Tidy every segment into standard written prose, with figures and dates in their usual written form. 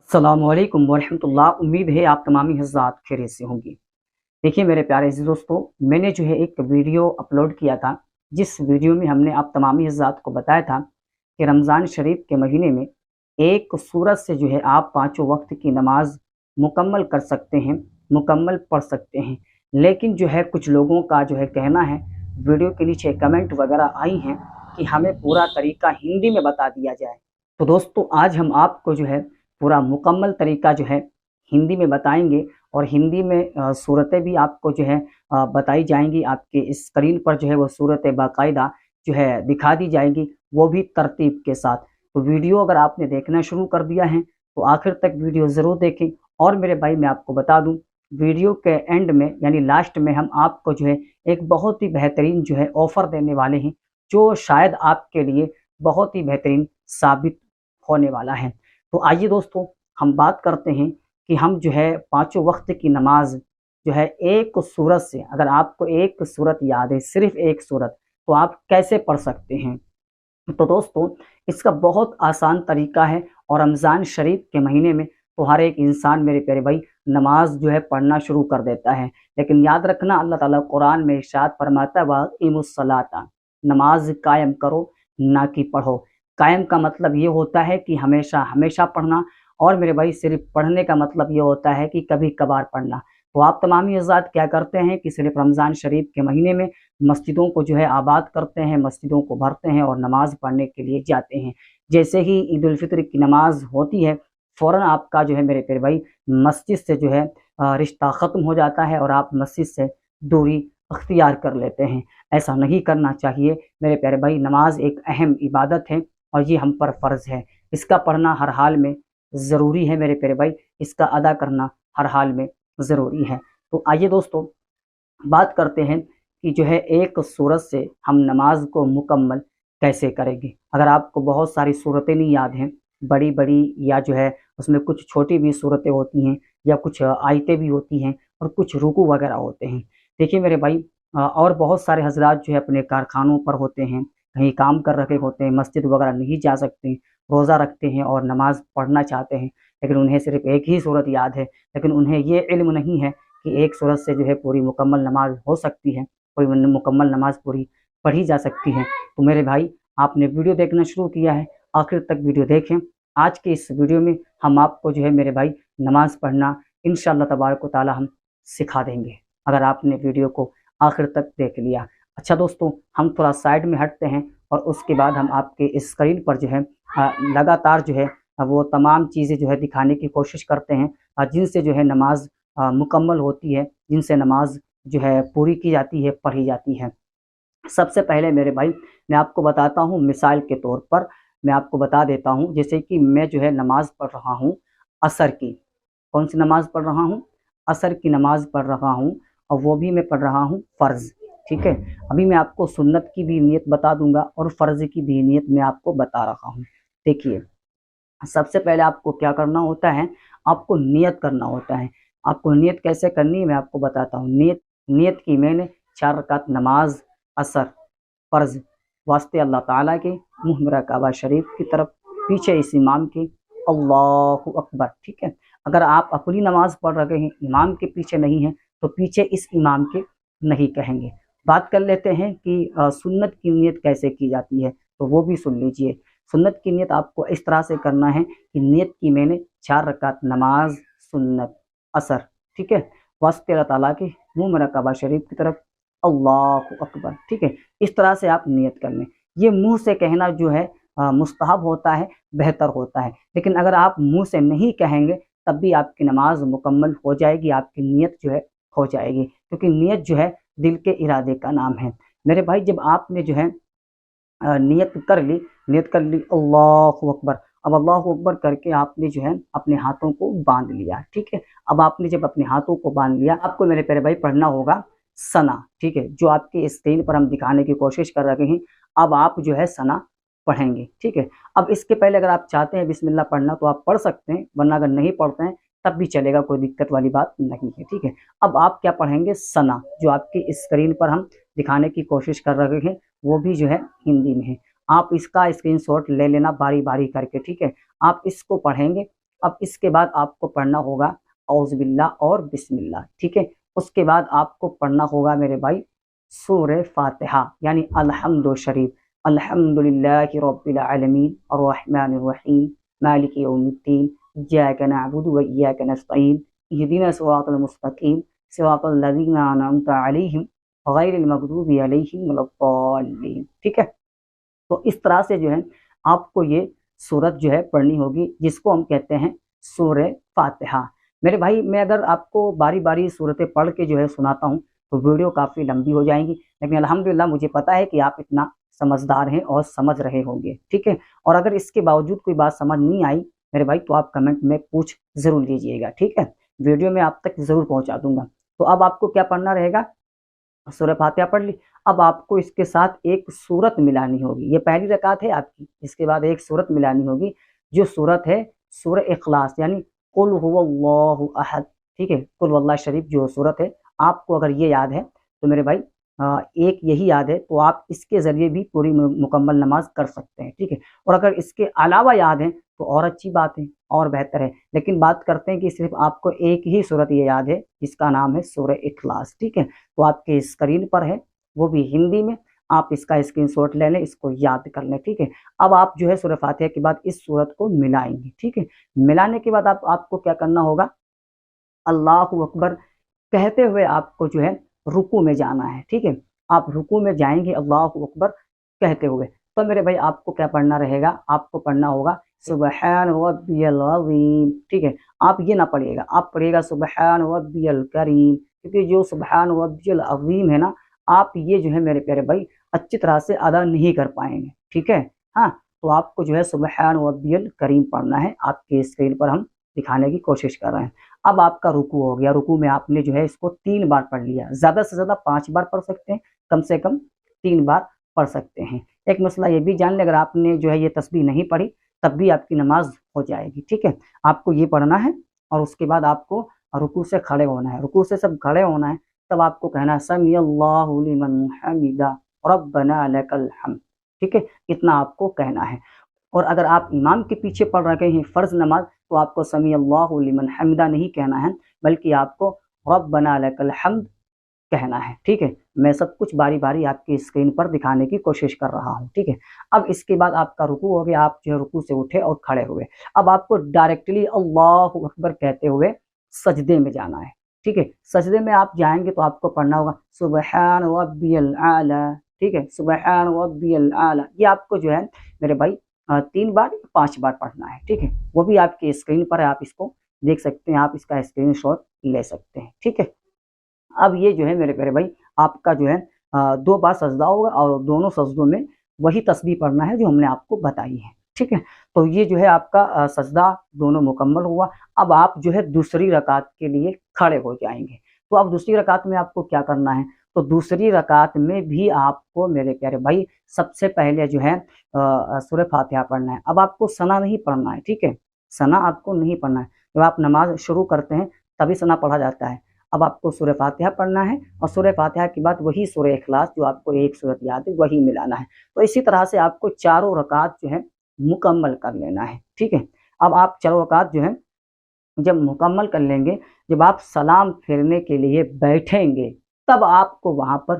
अस्सलामुअलैकुम वरहमतुल्लाह। उम्मीद है आप तमामी हज़रात खैरियत से होंगी। देखिए मेरे प्यारे अज़ीज़ दोस्तों, मैंने जो है एक वीडियो अपलोड किया था, जिस वीडियो में हमने आप तमामी हज़रात को बताया था कि रमज़ान शरीफ के महीने में एक सूरत से जो है आप पाँचों वक्त की नमाज मुकम्मल कर सकते हैं, मुकम्मल पढ़ सकते हैं। लेकिन जो है कुछ लोगों का जो है कहना है, वीडियो के नीचे कमेंट वगैरह आई हैं कि हमें पूरा तरीका हिंदी में बता दिया जाए। तो दोस्तों आज हम आपको जो है पूरा मुकम्मल तरीका जो है हिंदी में बताएंगे और हिंदी में सूरतें भी आपको जो है बताई जाएंगी। आपके स्क्रीन पर जो है वो सूरतें बाकायदा जो है दिखा दी जाएंगी, वो भी तरतीब के साथ। तो वीडियो अगर आपने देखना शुरू कर दिया है तो आखिर तक वीडियो ज़रूर देखें। और मेरे भाई मैं आपको बता दूं, वीडियो के एंड में यानी लास्ट में हम आपको जो है एक बहुत ही बेहतरीन जो है ऑफ़र देने वाले हैं, जो शायद आपके लिए बहुत ही बेहतरीन साबित होने वाला है। तो आइए दोस्तों हम बात करते हैं कि हम जो है पाँचों वक्त की नमाज जो है एक सूरत से, अगर आपको एक सूरत याद है, सिर्फ एक सूरत, तो आप कैसे पढ़ सकते हैं। तो दोस्तों इसका बहुत आसान तरीका है और रमज़ान शरीफ के महीने में तो हर एक इंसान मेरे प्यारे भाई नमाज जो है पढ़ना शुरू कर देता है। लेकिन याद रखना, अल्लाह ताला कुरान में इरशाद फरमाता है वाक़िमुस्सलाता, नमाज कायम करो ना कि पढ़ो। कायम का मतलब ये होता है कि हमेशा हमेशा पढ़ना, और मेरे भाई सिर्फ पढ़ने का मतलब ये होता है कि कभी कभार पढ़ना। तो आप तमामी हज़रात क्या करते हैं कि सिर्फ रमज़ान शरीफ के महीने में मस्जिदों को जो है आबाद करते हैं, मस्जिदों को भरते हैं और नमाज़ पढ़ने के लिए जाते हैं। जैसे ही ईद उल फित्र की नमाज़ होती है, फ़ौरन आपका जो है मेरे प्यारे भाई मस्जिद से जो है रिश्ता ख़त्म हो जाता है और आप मस्जिद से दूरी अख्तियार कर लेते हैं। ऐसा नहीं करना चाहिए मेरे प्यारे भाई। नमाज एक अहम इबादत है और ये हम पर फ़र्ज़ है। इसका पढ़ना हर हाल में ज़रूरी है मेरे प्यारे भाई, इसका अदा करना हर हाल में ज़रूरी है। तो आइए दोस्तों बात करते हैं कि जो है एक सूरत से हम नमाज को मुकम्मल कैसे करेंगे। अगर आपको बहुत सारी सूरतें नहीं याद हैं, बड़ी बड़ी या जो है उसमें कुछ छोटी भी सूरतें होती हैं या कुछ आयतें भी होती हैं और कुछ रुकू वगैरह होते हैं। देखिए मेरे भाई और बहुत सारे हजरात जो है अपने कारखानों पर होते हैं, कहीं काम कर रहे होते हैं, मस्जिद वगैरह नहीं जा सकते, रोज़ा रखते हैं और नमाज पढ़ना चाहते हैं, लेकिन उन्हें सिर्फ एक ही सूरत याद है, लेकिन उन्हें ये इल्म नहीं है कि एक सूरत से जो है पूरी मुकम्मल नमाज हो सकती है, कोई मुकम्मल नमाज पूरी पढ़ी जा सकती है। तो मेरे भाई आपने वीडियो देखना शुरू किया है, आखिर तक वीडियो देखें। आज के इस वीडियो में हम आपको जो है मेरे भाई नमाज पढ़ना इंशाअल्लाह तबारक व तआला हम सिखा देंगे, अगर आपने वीडियो को आखिर तक देख लिया। अच्छा दोस्तों, हम थोड़ा साइड में हटते हैं और उसके बाद हम आपके स्क्रीन पर जो है लगातार जो है वो तमाम चीज़ें जो है दिखाने की कोशिश करते हैं जिनसे जो है नमाज मुकम्मल होती है, जिनसे नमाज जो है पूरी की जाती है, पढ़ी जाती है। सबसे पहले मेरे भाई मैं आपको बताता हूँ, मिसाल के तौर पर मैं आपको बता देता हूँ, जैसे कि मैं जो है नमाज़ पढ़ रहा हूँ असर की। कौन सी नमाज़ पढ़ रहा हूँ? असर की नमाज़ पढ़ रहा हूँ, और वो भी मैं पढ़ रहा हूँ फ़र्ज़। ठीक है, अभी मैं आपको सुन्नत की भी नियत बता दूंगा और फ़र्ज़ की भी नियत मैं आपको बता रहा हूँ। देखिए सबसे पहले आपको क्या करना होता है, आपको नियत करना होता है। आपको नियत कैसे करनी है मैं आपको बताता हूँ। नियत नियत की मैंने 4 रकात नमाज असर फ़र्ज़ वास्ते अल्लाह ताला के, मुँह मेरा काबा शरीफ की तरफ, पीछे इस इमाम के, अल्लाहु अकबर। ठीक है, अगर आप अपनी नमाज पढ़ रहे हैं, इमाम के पीछे नहीं हैं, तो पीछे इस इमाम के नहीं कहेंगे। बात कर लेते हैं कि सुन्नत की नियत कैसे की जाती है, तो वो भी सुन लीजिए। सुन्नत की नियत आपको इस तरह से करना है कि नियत की मैंने 4 रकात नमाज सुन्नत असर, ठीक है, वास्ते अल्लाह ताला के, मुँह मेरा काबा शरीफ की तरफ, अल्लाहु अकबर। ठीक है, इस तरह से आप नियत कर लें। ये मुंह से कहना जो है मुस्तहब होता है, बेहतर होता है, लेकिन अगर आप मुंह से नहीं कहेंगे तब भी आपकी नमाज मुकम्मल हो जाएगी, आपकी नियत जो है हो जाएगी, क्योंकि नियत जो है दिल के इरादे का नाम है। मेरे भाई जब आपने जो है नियत कर ली, नियत कर ली अल्लाहु अकबर, अब अल्लाहु अकबर करके आपने जो है अपने हाथों को बांध लिया। ठीक है, अब आपने जब अपने हाथों को बांध लिया, आपको मेरे प्यारे भाई पढ़ना होगा सना। ठीक है, जो आपकी स्क्रीन पर हम दिखाने की कोशिश कर रहे हैं, अब आप जो है सना पढ़ेंगे। ठीक है, अब इसके पहले अगर आप चाहते हैं बिस्मिल्लाह पढ़ना तो आप पढ़ सकते हैं, वरना अगर नहीं पढ़ते हैं तब भी चलेगा, कोई दिक्कत वाली बात नहीं है। ठीक है, अब आप क्या पढ़ेंगे, सना, जो आपकी स्क्रीन पर हम दिखाने की कोशिश कर रहे हैं, वो भी जो है हिंदी में है। आप इसका स्क्रीनशॉट ले लेना बारी बारी करके। ठीक है, आप इसको पढ़ेंगे अब इसके बाद आपको पढ़ना होगा औज़ु बिल्लाह और बिस्मिल्लाह, ठीक है। उसके बाद आपको पढ़ना होगा मेरे भाई सूरह फातिहा यानी अल्हम्दु शरीफ, अल्हम्दुलिल्लाहि रब्बिल आलमीन अर्रहमानिर रहीम मालिकि यौमिद्दीन इय्याका नअबुदु व इय्याका नस्तईन इहदिनस सिरातल मुस्तकीम सिरातल लज़ीना अनअमता अलैहिम गैरिल मग़दूबि अलैहिम वलद्दाल्लीन, ठीक है। तो इस तरह से जो है आपको ये सूरत जो है पढ़नी होगी, जिसको हम कहते हैं सूरह फातिहा। मेरे भाई मैं अगर आपको बारी बारी सूरतें पढ़ के जो है सुनाता हूँ तो वीडियो काफ़ी लंबी हो जाएंगी, लेकिन अल्हम्दुलिल्लाह मुझे पता है कि आप इतना समझदार हैं और समझ रहे होंगे, ठीक है। और अगर इसके बावजूद कोई बात समझ नहीं आई मेरे भाई तो आप कमेंट में पूछ ज़रूर लीजिएगा, ठीक है। वीडियो में आप तक ज़रूर पहुँचा दूंगा। तो अब आपको क्या पढ़ना रहेगा, सूरह फातिहा पढ़ ली। अब आपको इसके साथ एक सूरत मिलानी होगी, ये पहली रकात है आपकी, इसके बाद एक सूरत मिलानी होगी। जो सूरत है सूरह इखलास यानी कुल हुवल्लाहु अहद, ठीक है। कुल वल्लाह शरीफ जो सूरत है, आपको अगर ये याद है तो मेरे भाई एक यही याद है तो आप इसके ज़रिए भी पूरी मुकम्मल नमाज कर सकते हैं, ठीक है। और अगर इसके अलावा याद है तो और अच्छी बात है और बेहतर है, लेकिन बात करते हैं कि सिर्फ आपको एक ही सूरत ये याद है जिसका नाम है सूरह इखलास, ठीक है। तो आपके स्क्रीन पर है, वो भी हिंदी में, आप इसका स्क्रीनशॉट ले लें, इसको याद कर लें, ठीक है। अब आप जो है सूरह फातिहा के बाद इस सूरत को मिलाएंगे, ठीक है। मिलाने के बाद आपको क्या करना होगा, अल्लाहु अकबर कहते हुए आपको जो है रुकू में जाना है, ठीक है। आप रुकू में जाएंगे अल्लाहु अकबर कहते हुए। तो मेरे भाई आपको क्या पढ़ना रहेगा, आपको पढ़ना होगा सुबहान रब्बियल अज़ीम, ठीक है। आप ये ना पढ़िएगा, आप पढ़िएगा सुबहान रब्बियल करीम, क्योंकि जो सुबहान रब्बियल अज़ीम है ना, आप ये जो है मेरे प्यारे भाई अच्छी तरह से अदा नहीं कर पाएंगे, ठीक है। हाँ, तो आपको जो है सुबहान रब्बियल करीम पढ़ना है। आपके स्क्रीन पर हम दिखाने की कोशिश कर रहे हैं। अब आपका रुकू हो गया, रुकू में आपने जो है इसको 3 बार पढ़ लिया, ज़्यादा से ज़्यादा 5 बार पढ़ सकते हैं, कम से कम 3 बार पढ़ सकते हैं। एक मसला ये भी जान लें, अगर आपने जो है ये तस्बीह नहीं पढ़ी तब भी आपकी नमाज हो जाएगी, ठीक है। आपको ये पढ़ना है और उसके बाद आपको रुकू से खड़े होना है। रुकू से सब खड़े होना है तब आपको कहना है समी अल्लाहु लिमन हमिदा रब्बना लकल हम्द, ठीक है। इतना आपको कहना है। और अगर आप इमाम के पीछे पढ़ रहे हैं फ़र्ज़ नमाज तो आपको समी अल्लाहु लिमन हमिदा नहीं कहना है, बल्कि आपको रब्बना लकल हम्द कहना है, ठीक है। मैं सब कुछ बारी बारी आपकी स्क्रीन पर दिखाने की कोशिश कर रहा हूँ, ठीक है। अब इसके बाद आपका रुकू हो गया, आप जो है रुकू से उठे और खड़े हुए। अब आपको डायरेक्टली अल्लाहु अकबर कहते हुए सजदे में जाना है, ठीक है। सजदे में आप जाएंगे तो आपको पढ़ना होगा सुबहान रब्बियल आला, ठीक है, सुबहान रब्बियल आला। ये आपको जो है मेरे भाई 3 बार 5 बार पढ़ना है, ठीक है। वो भी आपकी स्क्रीन पर है, आप इसको देख सकते हैं, आप इसका स्क्रीनशॉट ले सकते हैं, ठीक है। अब ये जो है मेरे प्यारे भाई आपका जो है 2 बार सजदा होगा और दोनों सजदों में वही तस्बीह पढ़ना है जो हमने आपको बताई है, ठीक है। तो ये जो है आपका सजदा दोनों मुकम्मल हुआ। अब आप जो है दूसरी रकात के लिए खड़े हो जाएंगे। तो अब दूसरी रकात में आपको क्या करना है, तो दूसरी रकात में भी आपको मेरे प्यारे भाई सबसे पहले जो है सूरह फातिहा पढ़ना है। अब आपको सना नहीं पढ़ना है, ठीक है, सना आपको नहीं पढ़ना है। जब आप नमाज शुरू करते हैं तभी सना पढ़ा जाता है। अब आपको सूरह फातिहा पढ़ना है और सूरह फातिहा के बाद वही सूरह इखलास जो आपको एक सूरत याद है वही मिलाना है। तो इसी तरह से आपको चारों रकात जो है मुकम्मल कर लेना है, ठीक है। अब आप चारों रकात जो है जब मुकम्मल कर लेंगे, जब आप सलाम फेरने के लिए बैठेंगे तब आपको वहाँ पर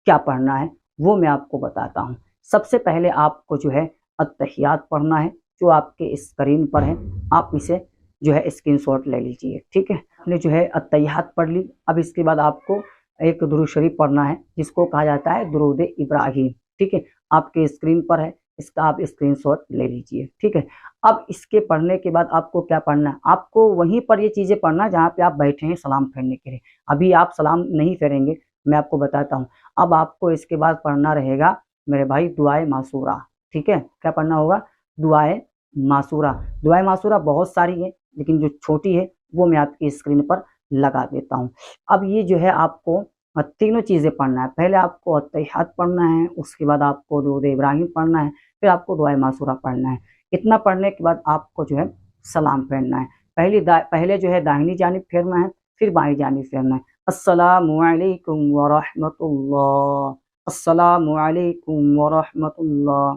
क्या पढ़ना है वो मैं आपको बताता हूँ। सबसे पहले आपको जो है अत्तहियात पढ़ना है, जो आपके स्क्रीन पर है, आप इसे जो है स्क्रीनशॉट ले लीजिए, ठीक है। आपने जो है अत्तहियात पढ़ ली। अब इसके बाद आपको एक दुरूद शरीफ पढ़ना है जिसको कहा जाता है दुरूद इब्राहिम, ठीक है, आपके स्क्रीन पर है, इसका आप स्क्रीनशॉट ले लीजिए, ठीक है। अब इसके पढ़ने के बाद आपको क्या पढ़ना है, आपको वहीं पर ये चीज़ें पढ़ना जहाँ पे आप बैठे हैं सलाम फेरने के लिए। अभी आप सलाम नहीं फेरेंगे, मैं आपको बताता हूँ। अब आपको इसके बाद पढ़ना रहेगा मेरे भाई दुआए मासूरा, ठीक है। क्या पढ़ना होगा, दुआए मासूरा। दुआए मासूरा बहुत सारी है लेकिन जो छोटी है वो मैं आपकी स्क्रीन पर लगा देता हूँ। अब ये जो है आपको तीनों चीज़ें पढ़ना है। पहले आपको अत्तहियात पढ़ना है, उसके बाद आपको दुरूद इब्राहिम पढ़ना है, फिर आपको दुआए मासूरा पढ़ना है। इतना पढ़ने के बाद आपको जो है सलाम फेरना है। पहले जो है दाहिनी जानिब फेरना है, फिर बाईं जानिब फेरना है। अस्सलामु अलैकुम व रहमतुल्लाह, अस्सलामु अलैकुम व रहमतुल्लाह।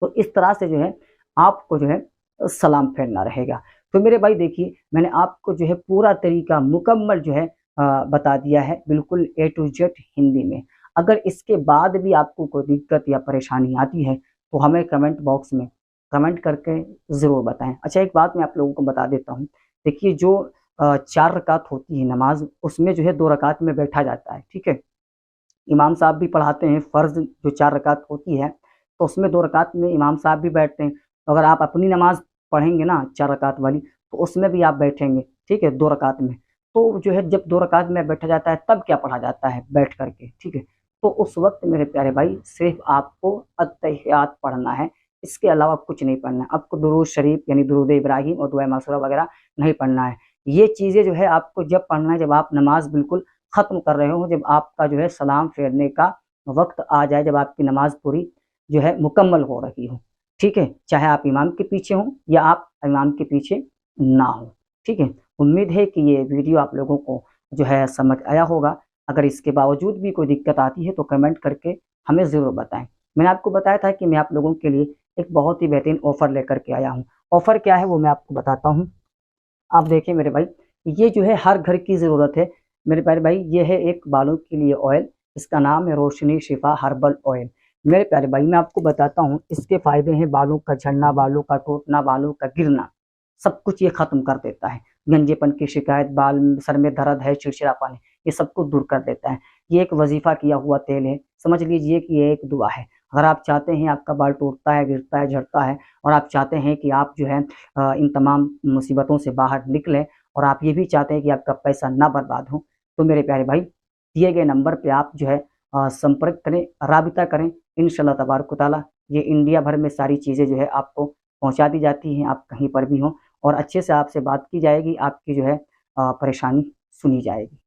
तो इस तरह से जो है आपको जो है सलाम फेरना रहेगा। تو میرے بھائی دیکھیے میں نے آپ کو جو ہے پورا طریقہ مکمل جو ہے بتا دیا ہے، بالکل اے ٹو زیڈ ہندی میں۔ اگر اس کے بعد بھی آپ کو کوئی دقت یا پریشانی آتی ہے تو ہمیں کمنٹ باکس میں کمنٹ کر کے ضرور بتائیں۔ اچھا ایک بات میں آپ لوگوں کو بتا دیتا ہوں، دیکھیے جو 4 رکعت ہوتی ہے نماز، اس میں جو ہے 2 رکعت میں بیٹھا جاتا ہے، ٹھیک ہے۔ امام صاحب بھی پڑھاتے ہیں، فرض جو 4 رکعت ہوتی ہے تو اس میں 2 رکعت میں امام صاحب بھی بیٹھتے ہیں۔ تو اگر آپ اپنی نماز پڑھیں گے نا 4 رکعت والی تو اس میں بھی آپ بیٹھیں گے، ٹھیک ہے، 2 رکعت میں۔ تو جو ہے جب 2 رکعت میں بیٹھا جاتا ہے تب کیا پڑھا جاتا ہے؟ بیٹھ کر کے، ٹھیک ہے۔ تو اس وقت میرے پیارے بھائی صرف آپ کو التحیات پڑھنا ہے، اس کے علاوہ کچھ نہیں پڑھنا ہے۔ آپ کو درود شریف یعنی درود ابراہیم اور دعائے معصورہ وغیرہ نہیں پڑھنا ہے۔ یہ چیزیں جو ہے آپ کو جب پڑھنا ہے جب آپ نماز بالکل ختم کر رہے ہو، جب آپ کا جو ہے سلام پھیرنے کا وقت آ جائے، جب آپ کی نماز پوری جو ہے مکمل ہو رہی ہو، ٹھیک ہے، چاہے آپ امام کے پیچھے ہوں یا آپ امام کے پیچھے نہ ہوں، ٹھیک ہے۔ امید ہے کہ یہ ویڈیو آپ لوگوں کو جو ہے سمجھ آیا ہوگا۔ اگر اس کے باوجود بھی کوئی دقت آتی ہے تو کمنٹ کر کے ہمیں ضرور بتائیں۔ میں نے آپ کو بتایا تھا کہ میں آپ لوگوں کے لیے ایک بہت ہی بہترین آفر لے کر کے آیا ہوں۔ آفر کیا ہے وہ میں آپ کو بتاتا ہوں۔ آپ دیکھیں میرے بھائی، یہ جو ہے ہر گھر کی ضرورت ہے میرے پیارے بھائی۔ یہ ہے ایک بالوں کے لیے آئل، اس کا نام ہے روشنی شفا ہربل آئل۔ میرے پیارے بھائی میں آپ کو بتاتا ہوں اس کے فائدے ہیں، بالوں کا جھڑنا، بالوں کا ٹوٹنا، بالوں کا گرنا، سب کچھ یہ ختم کر دیتا ہے۔ گنجے پن کی شکایت، بال سر میں درد ہے، چڑچڑا پن ہے، یہ سب کو دور کر دیتا ہے۔ یہ ایک وظیفہ کیا ہوا تیل ہے، سمجھ لیجئے کہ یہ ایک دعا ہے۔ اگر آپ چاہتے ہیں آپ کا بال ٹوٹتا ہے، گرتا ہے، جھڑتا ہے، اور آپ چاہتے ہیں کہ آپ جو ہے ان تمام مصیبتوں سے باہر نکلیں، اور آپ یہ بھی چاہتے ہیں کہ آپ کا پیسہ نہ برباد ہو، تو میرے پیارے بھائی دیے گئے نمبر پہ آپ جو ہے سمپرک کریں، رابطہ کریں۔ انشاءاللہ تبارک و تعالیٰ یہ انڈیا بھر میں ساری چیزیں جو ہے آپ کو پہنچا دی جاتی ہیں، آپ کہیں پر بھی ہوں، اور اچھے سے آپ سے بات کی جائے گی، آپ کی جو ہے پریشانی سنی جائے گی۔